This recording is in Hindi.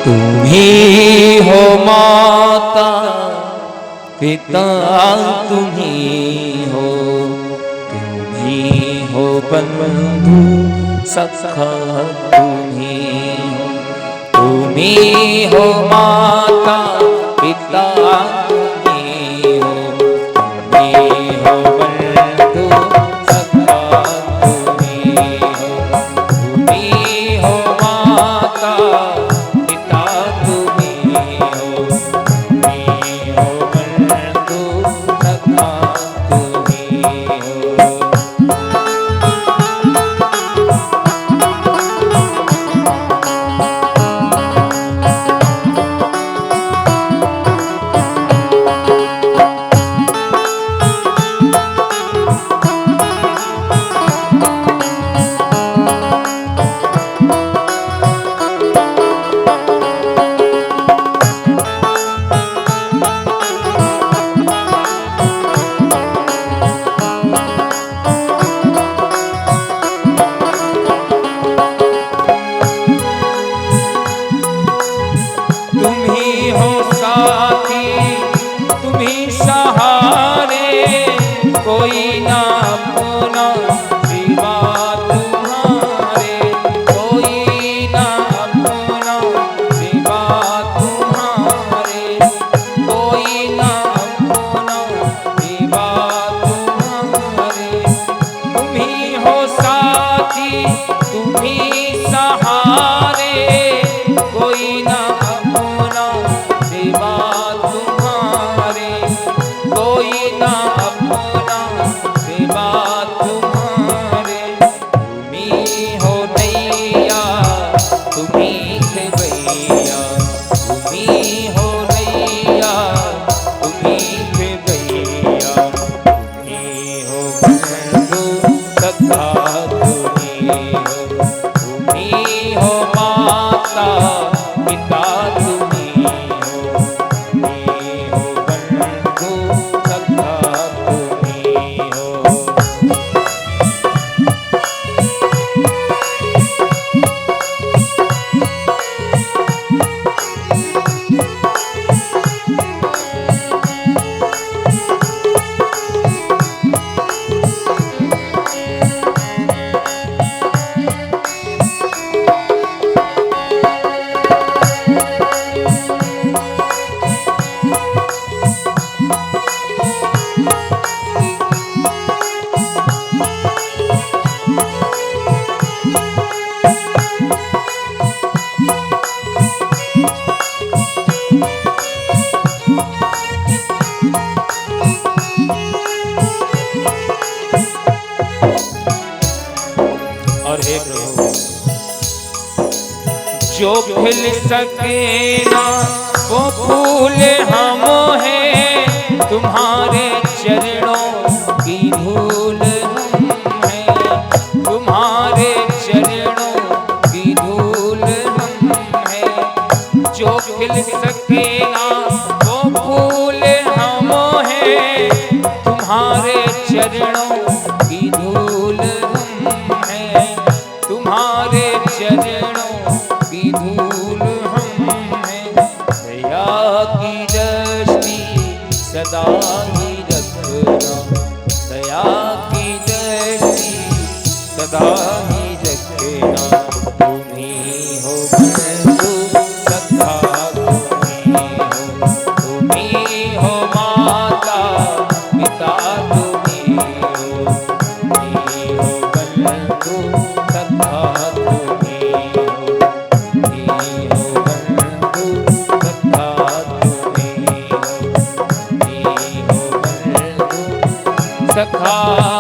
तुम्ही हो माता पिता, तुम्ही हो बंधु सखा, तुम्ही हो माता पिता, तुम्ही हो बंधु सखा, तुम्ही हो माता पिता, तुम्ही हो बंधु सखा, तुम्ही हो। तुम्ही हो साथी, तुम्ही सहारे, कोई ना अपना सिवा तुम्हारे, कोई ना अपना सिवा तुम्हारे, कोई ना अपना सिवा तुम्हारे। तुम्ही हो साथी, तुम्ही सहारे, कोई ना सिवा तुम्हारे, कोई ना अपना सिवा तुम्हारे। तुम्ही हो नैया, तुम्ही खेवैया, तुम्ही हो नैया, तुम्ही खेवैया, तुम्ही हो बंधु सखा, तुम्ही हो माता पिता, तुम्ही हो बंधु सखा, तुम्ही हो। और हे प्रभु, जो खिल सके ना वो फूल हम हैं, तुम्हारे चरणों की धूल हम हैं, तुम्हारे चरणों की धूल हम हैं। जो खिल सके ना वो फूल हम हैं, तुम्हारे चरणों की धूल हम हैं, तुम्हारे चरणों की धूल हम हैं। दया की दृष्टि सदा ही रखना, दया की दृष्टि सदा ही रखना। तुम्ही हो बंधु सखा, तुम्ही हो माता पिता, तुम्ही हो बंधु सखा, तुम्ही हो बंधु सखा, तुम्ही हो बंधु सखा।